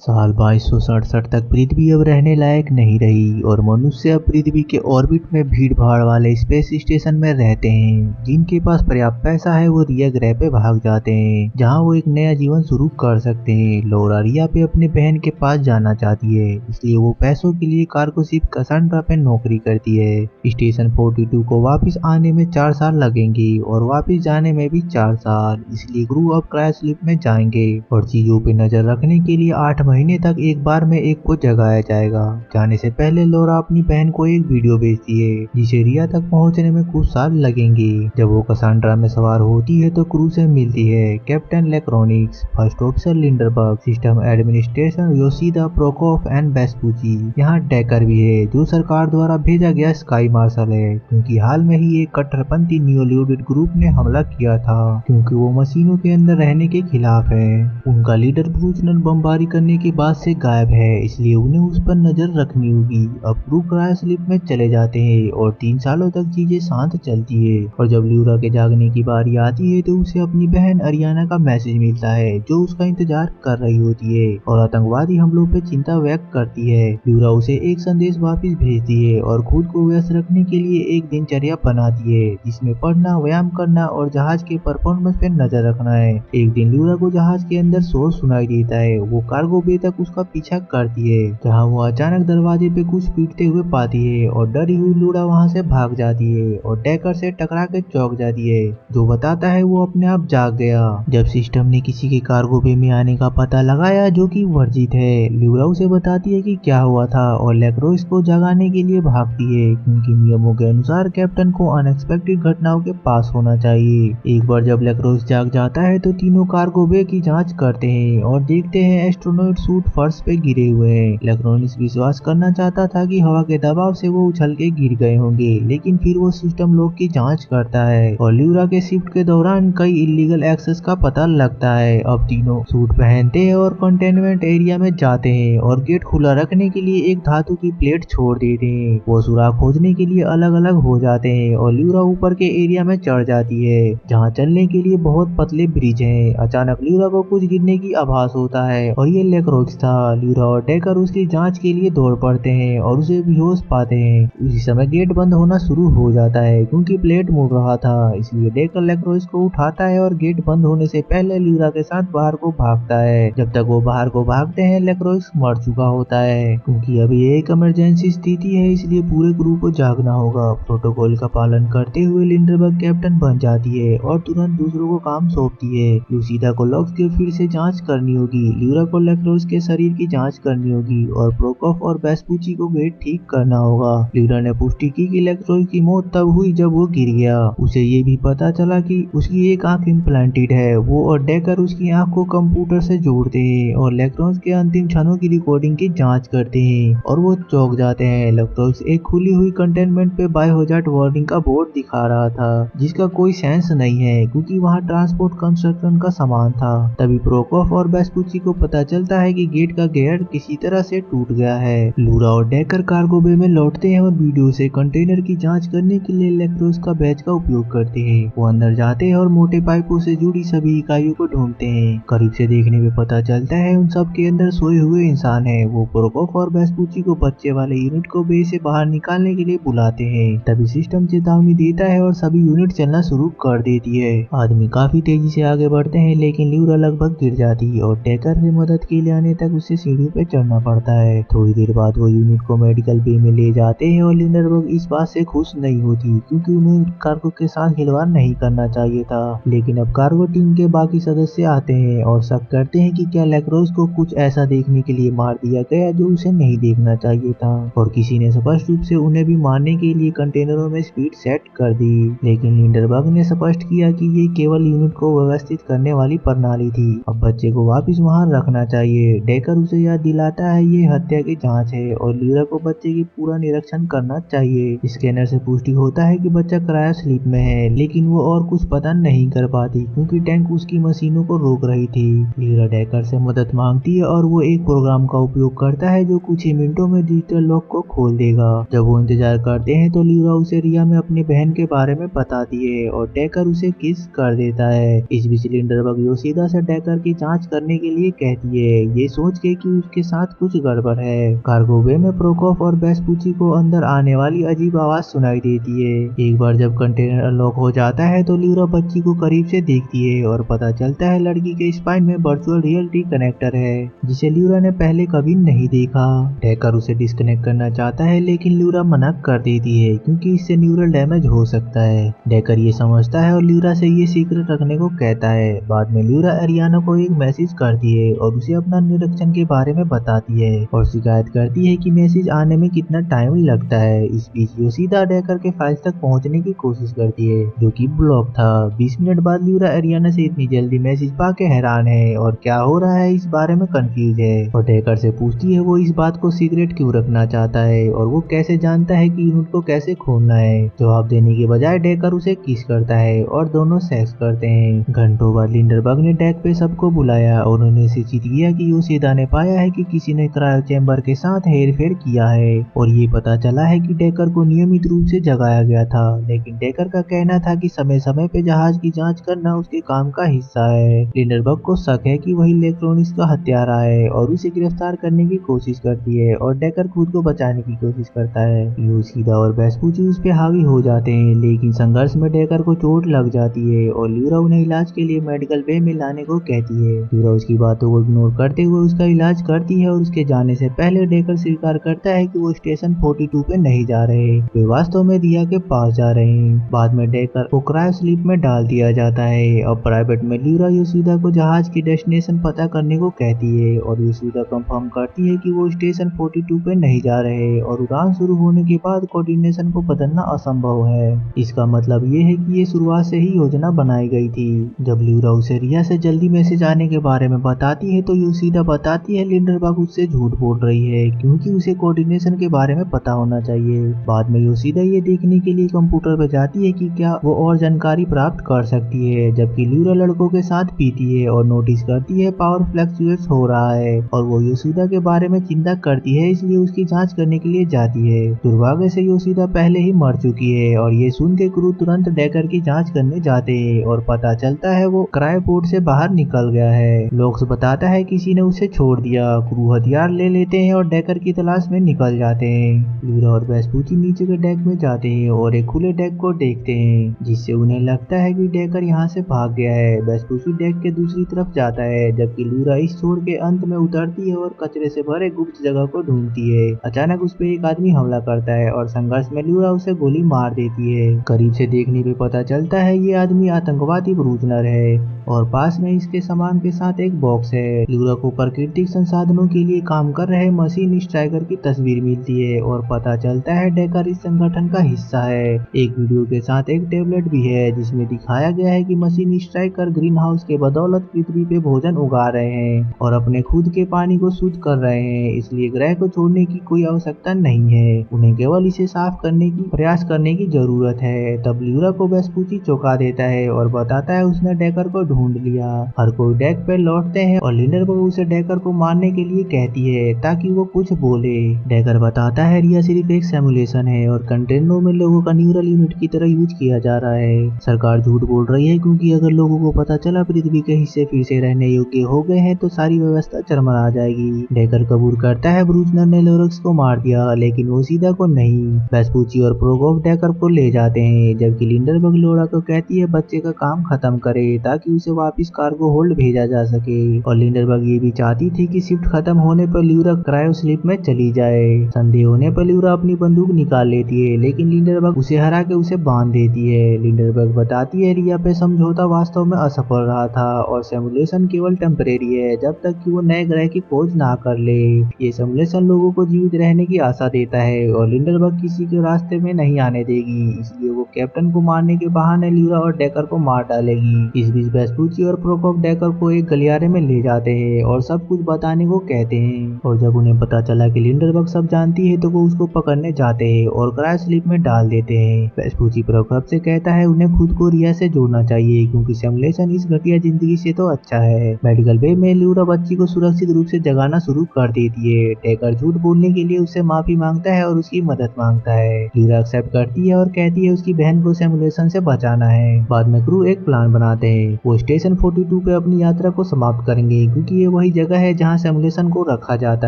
साल 2267 तक पृथ्वी अब रहने लायक नहीं रही और मनुष्य अब पृथ्वी के ऑर्बिट में भीड़ भाड़ वाले स्पेस स्टेशन में रहते हैं। जिनके पास पर्याप्त पैसा है वो रिया ग्रह पे भाग जाते हैं, जहां वो एक नया जीवन शुरू कर सकते हैं। लोरा रिया पे अपने बहन के पास जाना चाहती है, इसलिए वो पैसों के लिए कार्गो शिप कसांड्रा पे नौकरी करती है। स्टेशन 42 को वापस आने में 4 साल लगेंगे और वापस जाने में भी 4 साल, इसलिए क्रू अब क्रायोस्लीप में जाएंगे और चीजों पे नजर रखने के लिए 8 महीने तक एक बार में एक को जगाया जाएगा। जाने से पहले लोरा अपनी बहन को एक वीडियो भेजती है जिसे रिया तक पहुंचने में कुछ साल लगेंगे। जब वो कसांड्रा में सवार होती है तो क्रू से मिलती है कैप्टन लेक्रोनिक्स, first officer Lindbergh, system administration Yoshida, Prokof and Vespucci. यहाँ डेकर भी है जो सरकार द्वारा भेजा गया स्काई मार्शल है, क्योंकि हाल में ही एक कट्टरपंथी न्यूलियोडिड ग्रुप ने हमला किया था क्योंकि वो मशीनों के अंदर रहने के खिलाफ है। उनका लीडर ब्रूचनल बमबारी करने के बाद से गायब है, इसलिए उन्हें उस पर नजर रखनी होगी। अब क्रू क्रायोस्लीप में चले जाते हैं और 3 सालों तक चीजें शांत चलती है और जब ल्यूरा के जागने की बारी आती है तो उसे अपनी बहन अरियाना का मैसेज मिलता है जो उसका इंतजार कर रही होती है और आतंकवादी हमलों पे चिंता व्यक्त करती है। ल्यूरा उसे एक संदेश वापस भेजती है और खुद को व्यस्त रखने के लिए एक दिनचर्या बनाती है जिसमें पढ़ना, व्यायाम करना और जहाज के परफॉर्मेंस पे नजर रखना है। एक दिन ल्यूरा को जहाज के अंदर शोर सुनाई देता है। वो कार्गो बे तक उसका पीछा करती है, जहां वो अचानक दरवाजे पे कुछ पीटते हुए पाती है और डरी हुई ल्यूरा वहां से भाग जाती है और डेकर से टकरा के चौंक जाती है, जो बताता है वो अपने आप जाग गया। जब सिस्टम ने किसी के कार्गो बे में आने का पता लगाया जो कि वर्जित है, ल्यूरा उसे बताती है कि क्या हुआ था और लेक्रोइस को जगाने के लिए भागती है क्योंकि नियमों के अनुसार कैप्टन को अनएक्सपेक्टेड घटनाओं के पास होना चाहिए। एक बार जब लेक्रोइस जाग जाता है तो तीनों कार्गो बे की जांच करते हैं और देखते हैं एस्ट्रोनॉट सूट फर्श पे गिरे हुए हैं। लेक्रोनिस विश्वास करना चाहता था कि हवा के दबाव से वो उछल के गिर गए होंगे, लेकिन फिर वो सिस्टम लॉक की जांच करता है और ल्यूरा के शिफ्ट के दौरान कई इलीगल एक्सेस का पता लगता है। अब तीनों सूट पहनते हैं और कंटेनमेंट एरिया में जाते हैं और गेट खुला रखने के लिए एक धातु की प्लेट छोड़ देते हैं। वो सुराग खोजने के लिए अलग अलग हो जाते हैं और ल्यूरा ऊपर के एरिया में चढ़ जाती है जहाँ चलने के लिए बहुत पतले ब्रिज हैं। अचानक ल्यूरा को कुछ गिरने की आभास होता है और ये लेक्रोइस था। ल्यूरा और डेकर उसकी जांच के लिए दौड़ पड़ते हैं और उसे बेहोश पाते हैं। उसी समय गेट बंद होना शुरू हो जाता है क्योंकि प्लेट मुड़ रहा था, इसलिए डेकर लेक्रोइस को उठाता है और गेट बंद होने से पहले ल्यूरा के साथ बाहर को भागता है। जब तक वो बाहर को भागते हैं लेक्रोइस मर चुका होता है। क्योंकि अभी एक इमरजेंसी स्थिति है इसलिए पूरे क्रू को जागना होगा। प्रोटोकॉल का पालन करते हुए लिंडरबर्ग कैप्टन बन जाती है और तुरंत दूसरों को काम सौंपती है। लूसीडा को लॉक्स की फिर से जांच करनी होगी, ल्यूरा को लेक्रोइस के शरीर की जांच करनी होगी और प्रोकोफ और वेस्पुची को गेट ठीक करना होगा। ल्यूरा ने पुष्टि की कि लेक्रोइस की मौत तब हुई जब वो गिर गया। उसे ये भी पता चला कि उसकी एक आंख इम्प्लांटेड है। वो और डेकर उसकी आंख को कंप्यूटर से जोड़ते हैं और लेक्रोइस के अंतिम क्षणों की रिकॉर्डिंग की जांच करते हैं और वो चौंक जाते हैं। लेक्रोइस एक खुली हुई कंटेनमेंट पे बायोहजार्ड वार्निंग का बोर्ड दिखा रहा था जिसका कोई सेंस नहीं है क्योंकि वहाँ ट्रांसपोर्ट कंस्ट्रक्शन का सामान था। तभी प्रोकोफ और वेस्पुची को पता चलता है कि गेट का गियर किसी तरह से टूट गया है। लूरा और डेकर कार्गो बे में लौटते हैं और वीडियो से कंटेनर की जांच करने के लिए लेक्रोइस का बैच का उपयोग करते हैं। वो अंदर जाते हैं और मोटे पाइपों से जुड़ी सभी इकाइयों को ढूंढते हैं। करीब से देखने में पता चलता है उन सब के अंदर सोए हुए इंसान है। वो प्रोकोफ और वेस्पुची को बच्चे वाले यूनिट को बे से बाहर निकालने के लिए बुलाते हैं। तभी सिस्टम चेतावनी देता है और सभी यूनिट चलना शुरू कर देती है। आदमी काफी तेजी से आगे बढ़ते हैं लेकिन ल्यूरा लगभग गिर जाती है और डेकर से मदद के लिए आने तक उसे सीढ़ियों पे चढ़ना पड़ता है। थोड़ी देर बाद वो यूनिट को मेडिकल बे में ले जाते हैं और लिंडरबर्ग इस बात से खुश नहीं होती क्योंकि उन्हें कार्गो के साथ खिलवाड़ नहीं करना चाहिए था। लेकिन अब कार्गो टीम के बाकी सदस्य आते हैं और शक करते हैं कि क्या लेक्रोइस को कुछ ऐसा देखने के लिए मार दिया गया जो उसे नहीं देखना चाहिए था और किसी ने स्पष्ट रूप से उन्हें भी मारने के लिए कंटेनरों में स्पीड सेट कर दी। लेकिन लिंडरबर्ग ने स्पष्ट किया कि ये केवल यूनिट को व्यवस्थित करने वाली प्रणाली थी। अब बच्चे को वापस वहां रखना चाहिए। डेकर उसे याद दिलाता है ये हत्या की जांच है और ल्यूरा को बच्चे की पूरा निरीक्षण करना चाहिए। स्कैनर से पुष्टि होता है कि बच्चा क्रायोस्लीप में है, लेकिन वो और कुछ पता नहीं कर पाती क्योंकि टैंक उसकी मशीनों को रोक रही थी। ल्यूरा डेकर से मदद मांगती है और वो एक प्रोग्राम का उपयोग करता है जो कुछ ही मिनटों में डिजिटल लॉक को खोल देगा। जब वो इंतजार करते हैं तो ल्यूरा उसे रिया में अपनी बहन के बारे में बताती है और डेकर उसे किस कर देता है। इस बीच लिंडरबर्ग योशिदा से डेकर की जांच करने के लिए कहती है। ये सोच के कि उसके साथ कुछ गड़बड़ है। कार्गो बे में प्रोकोफ और वेस्पूची को अंदर आने वाली अजीब आवाज सुनाई देती है। एक बार जब कंटेनर अनलॉक हो जाता है तो ल्यूरा बच्ची को करीब से देखती है और पता चलता है लड़की के स्पाइन में वर्चुअल रियलिटी कनेक्टर है, जिसे ल्यूरा ने पहले कभी नहीं देखा। डेकर उसे डिस्कनेक्ट करना चाहता है लेकिन ल्यूरा मना कर देती है क्योंकि इससे न्यूरल डैमेज हो सकता है। डेकर ये समझता है और ल्यूरा से ये सीक्रेट रखने को कहता है। बाद में ल्यूरा एरियाना को एक मैसेज करती है और उसे अपना निरीक्षण के बारे में बताती है और शिकायत करती है कि मैसेज आने में कितना टाइम लगता है। इस बीच योशिदा डेकर के फाइल तक पहुंचने की कोशिश करती है जो कि ब्लॉक था। 20 मिनट बाद ल्यूरा एरियाना से इतनी जल्दी मैसेज पाके हैरान है और क्या हो रहा है इस बारे में कंफ्यूज है और डेकर से पूछती है वो इस बात को सीक्रेट क्यों रखना चाहता है और वो कैसे जानता है कि यूनिट को कैसे खोलना है। जवाब देने के बजाय डेकर उसे किस करता है और दोनों सेक्स करते हैं। घंटों बाद लिंडरबर्ग ने डेक पे सबको बुलाया और उन्हें सूचित किया कि योशिदा ने पाया है कि किसी ने क्रायो चैम्बर के साथ हेरफेर किया है और ये पता चला है कि डेकर को नियमित रूप से जगाया गया था, लेकिन डेकर का कहना था कि समय समय पे जहाज की जांच करना उसके काम का हिस्सा है। लिंडरबर्ग को शक है कि वही इलेक्ट्रॉनिक्स का हत्यारा है और उसे गिरफ्तार करने की कोशिश करती है और डेकर खुद को बचाने की कोशिश करता है। योशिदा और वेस्पूची उस पे हावी हो जाते हैं लेकिन संघर्ष में डेकर को चोट लग जाती है और ल्यूरा उन्हें इलाज के लिए मेडिकल बे में लाने को कहती है। ल्यूरा उसकी बातों को इग्नोर करते हुए उसका इलाज करती है और उसके जाने से पहले डेकर स्वीकार करता है कि वो स्टेशन 42 पे नहीं जा रहे, वे वास्तव में दिया के पास जा रहे हैं। बाद में डेकर को क्रायो स्लीप में डाल दिया जाता है और प्राइवेट में ल्यूरा योशिदा को जहाज की डेस्टिनेशन पता करने को कहती है और योशिदा कंफर्म करती है कि वो स्टेशन 42 पे नहीं जा रहे और उड़ान शुरू होने के बाद कोऑर्डिनेशन को बदलना असंभव है। इसका मतलब ये है कि ये शुरुआत से ही योजना बनाई गई थी। जब ल्यूरा उसे रिया से जल्दी मैसेज आने के बारे में बताती है तो योशिदा बताती है लिंडरबर्ग उससे झूठ बोल रही है क्योंकि उसे कोऑर्डिनेशन के बारे में पता होना चाहिए। बाद में योशिदा ये देखने के लिए कंप्यूटर पर जाती है कि क्या वो और जानकारी प्राप्त कर सकती है, जबकि ल्यूरा लड़कों के साथ पीती है और नोटिस करती है पावर फ्लक्चुएट्स हो रहा है और वो योशिदा के बारे में चिंता करती है, इसलिए उसकी जांच करने के लिए जाती है। दुर्भाग्य से योशिदा पहले ही मर चुकी है और ये सुन के क्रू तुरंत डेकर की जांच करने जाते हैं और पता चलता है वो क्रायोपोर्ट से बाहर निकल गया है। लोक्स बताता है किसी ने उसे छोड़ दिया। क्रू हथियार ले लेते हैं और डेकर की तलाश में निकल जाते हैं। ल्यूरा और वेस्पूची नीचे के डेक में जाते हैं और एक खुले डेक को देखते हैं जिससे उन्हें लगता है कि डेकर यहाँ से भाग गया है। वेस्पूची डेक के दूसरी तरफ जाता है जबकि ल्यूरा इस छोर के अंत में उतरती है और कचरे से भरे गुप्त जगह को ढूंढती है। अचानक उस पर एक आदमी हमला करता है और संघर्ष में ल्यूरा उसे गोली मार देती है। करीब से देखने पे पता चलता है ये आदमी आतंकवादी ब्रूजनर है और पास में इसके सामान के साथ एक बॉक्स है। ल्यूरा को प्राकृतिक संसाधनों के लिए काम कर रहे मशीन स्ट्राइकर की तस्वीर मिलती है और पता चलता है डेकर इस संगठन का हिस्सा है। एक वीडियो के साथ एक टेबलेट भी है जिसमें दिखाया गया है कि मशीन स्ट्राइकर ग्रीन हाउस के बदौलत पृथ्वी पे भोजन उगा रहे हैं और अपने खुद के पानी को शुद्ध कर रहे हैं, इसलिए ग्रह को छोड़ने की कोई आवश्यकता नहीं है, उन्हें केवल इसे साफ करने की प्रयास करने की जरूरत है। तब ल्यूरा को वेस्पूची चौंका देता है और बताता है उसने डेकर को ढूंढ लिया। हर कोई डेक पे लौटते हैं और लिंडरबर्ग उसे डेकर को मारने के लिए कहती है ताकि वो कुछ बोले। डेकर बताता है रिया सिर्फ एक सिमुलेशन है और कंटेनरों में लोगों का न्यूरल यूनिट की तरह यूज किया जा रहा है। सरकार झूठ बोल रही है क्योंकि अगर लोगों को पता चला पृथ्वी के हिस्से फिर से रहने योग्य हो गए हैं तो सारी व्यवस्था चरमरा जाएगी। डेकर कबूल करता है ब्रूजनर ने लोरक्स को मार दिया लेकिन योशिदा को नहीं। वेस्पूची और प्रोकोफ डेकर को ले जाते हैं जबकि लिंडरबर्ग लोरा को कहती है बच्चे का काम खत्म करे ताकि उसे वापस कार्गो होल्ड भेजा जा सके और लिंडरबर्ग ये भी चाहती थी कि शिफ्ट खत्म होने पर ल्यूरा क्रायो स्लीप में चली जाए। संदेह होने पर ल्यूरा अपनी बंदूक निकाल लेती है लेकिन लिंडरबर्ग उसे हरा के उसे बांध देती है। लिंडरबर्ग बताती है रिया पे समझौता वास्तव में असफल रहा था और सिमुलेशन केवल टेम्परेरी है जब तक कि वो नए ग्रह की खोज ना कर ले। ये सिमुलेशन लोगों को जीवित रहने की आशा देता है और लिंडरबर्ग किसी के रास्ते में नहीं आने देगी, इसलिए वो कैप्टन को मारने के बहाने ल्यूरा और डेकर को मार डालेगी। इस बीच वेस्पूची और प्रोकोफ डेकर को एक गलियारे में ले जाते हैं और सब कुछ बताने को कहते हैं और जब उन्हें पता चला कि लिंडरबर्ग सब जानती है तो वो उसको पकड़ने जाते हैं और क्रायो स्लीप में डाल देते हैं। वेस्पूची प्रोकोफ से कहता है उन्हें खुद को रिया से जोड़ना चाहिए क्योंकि सिमुलेशन इस घटिया जिंदगी से तो अच्छा है। मेडिकल बे में ल्यूरा बच्ची को सुरक्षित रूप से जगाना शुरू कर देती है। डेकर झूठ बोलने के लिए उससे माफी मांगता है और उसकी मदद मांगता है। ल्यूरा एक्सेप्ट करती है और कहती है उसकी बहन को सिमुलेशन से बचाना है। बाद में क्रू एक प्लान बनाते हैं, वो स्टेशन 42 पे अपनी यात्रा को समाप्त करेंगे क्योंकि ये वही वही जगह है जहाँ सिमुलेशन को रखा जाता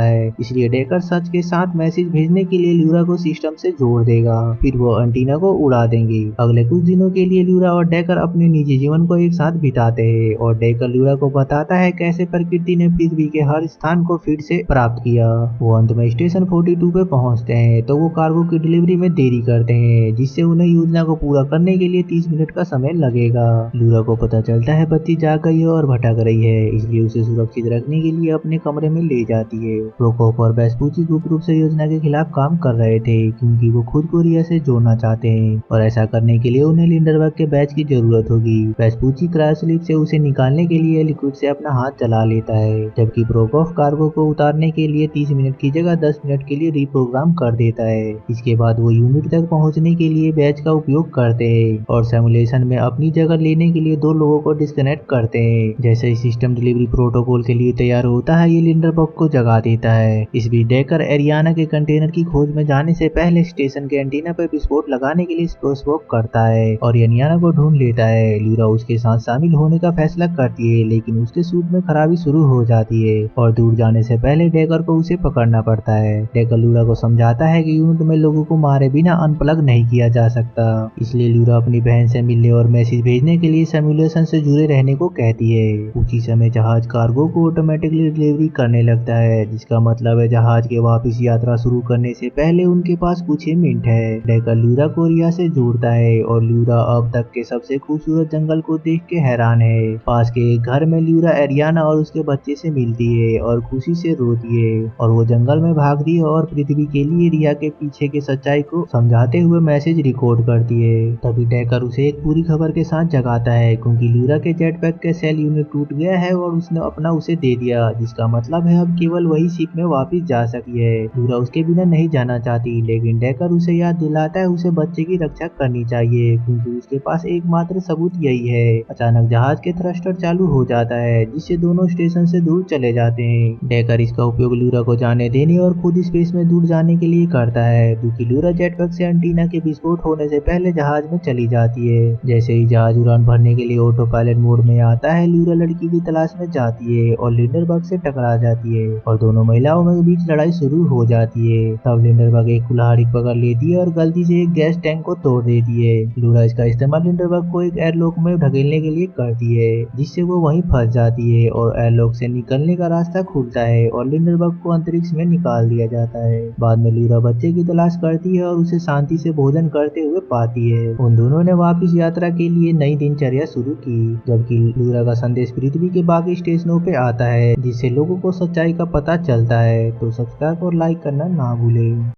है। इसलिए डेकर सच के साथ मैसेज भेजने के लिए ल्यूरा को सिस्टम से जोड़ देगा, फिर वो एंटीना को उड़ा देंगे। अगले कुछ दिनों के लिए ल्यूरा और डेकर अपने निजी जीवन को एक साथ बिताते हैं और डेकर ल्यूरा को बताता है कैसे प्रकृति ने पृथ्वी के हर स्थान को फिर से प्राप्त किया। वो अंत में स्टेशन 42 पे पहुंचते हैं तो वो कार्गो की डिलीवरी में देरी करते हैं, जिससे उन्हें योजना को पूरा करने के लिए 30 मिनट का समय लगेगा। ल्यूरा को पता चलता है बत्ती जाग गई है और भटक रही है, इसलिए उसे सुरक्षित रखने के लिए अपने कमरे में ले जाती है। प्रोकोप और वेस्पुची गुप्त रूप से योजना के खिलाफ काम कर रहे थे क्योंकि वो खुद को रिया से जोड़ना चाहते हैं और ऐसा करने के लिए उन्हें लिंडरबर्ग के बैच की जरूरत होगी। वेस्पुची क्रायोस्लीप से उसे निकालने के लिए लिक्विड से अपना हाथ चला लेता है, जबकि प्रोकोफ कार्गो को उतारने के लिए 30 मिनट की जगह 10 मिनट के लिए रिप्रोग्राम कर देता है। इसके बाद वो यूनिट तक पहुंचने के लिए बैच का उपयोग करते हैं और सिमुलेशन में अपनी जगह लेने के लिए 2 लोगों को डिस्कनेक्ट करते हैं। जैसे ही सिस्टम डिलीवरी प्रोटोकॉल के लिए तैयार होता है, ये लिंडरबर्ग को जगा देता है। इस बीच डेकर एरियाना के कंटेनर की खोज में जाने से पहले स्टेशन के एंटीना पर विस्फोट लगाने के लिए स्पोक करता है और एरियाना को ढूंढ लेता है। ल्यूरा उसके साथ शामिल होने का फैसला करती है, लेकिन उसके सूट में खराबी शुरू हो जाती है और दूर जाने से पहले डेकर को उसे पकड़ना पड़ता है। डेकर ल्यूरा को समझाता है कि यूनिट में लोगों को मारे बिना अनप्लग नहीं किया जा सकता, इसलिए ल्यूरा अपनी बहन से मिलने और मैसेज भेजने के लिए सिमुलेशन से जुड़े रहने को कहती है। उसी समय जहाज कार्गो को ऑटोमेटिकली डिलीवरी करने लगता है, जिसका मतलब है जहाज के वापस यात्रा शुरू करने से पहले उनके पास कुछ ही मिनट है। डेकर ल्यूरा को रिया से जोड़ता है और ल्यूरा अब तक के सबसे खूबसूरत जंगल को देख के हैरान है। पास के एक घर में ल्यूरा एरियाना और उसके बच्चे से मिलती है और खुशी से रोती है और वो जंगल में भागती है और पृथ्वी के लिए रिया के पीछे के सच्चाई को समझाते हुए मैसेज रिकॉर्ड करती है। तभी डेकर उसे एक पूरी खबर के साथ जगाता है क्योंकि ल्यूरा के जेटपैक के सेल यूनिट टूट गया है और उसने अपना उसे दे दिया, जिसका मतलब है अब केवल वही शिप में वापस जा सकती है। ल्यूरा उसके बिना नहीं जाना चाहती, लेकिन डेकर उसे याद दिलाता है उसे बच्चे की रक्षा करनी चाहिए क्योंकि उसके पास एकमात्र सबूत यही है। अचानक जहाज के थ्रस्टर चालू हो जाता है, जिससे दोनों स्टेशन से दूर चले जाते हैं। डेकर इसका उपयोग ल्यूरा को जाने देने और खुद स्पेस में दूर जाने के लिए करता है, क्योंकि ल्यूरा जेटपैक से एंटीना के विस्फोट होने से पहले जहाज में चली जाती है। जैसे ही जहाज उड़ान भरने के लिए ऑटो पायलट मोड में आता है, ल्यूरा लड़की की तलाश में जाती है और लिंडरबर्ग से टकरा जाती है और दोनों महिलाओं में बीच लड़ाई शुरू हो जाती है। तब लिंडरबर्ग एक कुल्हाड़ी पकड़ लेती है और गलती से एक गैस टैंक को तोड़ देती है। ल्यूरा इसका इस्तेमाल लिंडरबर्ग को एक एयरलॉक में ढकेलने के लिए करती है, जिससे वो वहीं फंस जाती है और एयरलॉक से निकलने का रास्ता खुलता है और लिंडरबर्ग को अंतरिक्ष में निकाल दिया जाता है। बाद में ल्यूरा बच्चे की तलाश करती है और उसे शांति से भोजन करते हुए पाती है। उन दोनों ने वापस यात्रा के लिए नई दिनचर्या शुरू की, जबकि ल्यूरा का संदेश पृथ्वी के बाकी स्टेशनों पे आता है, जिससे लोगों को सच्चाई का पता चलता है। तो सब्सक्राइब और लाइक करना ना भूलें।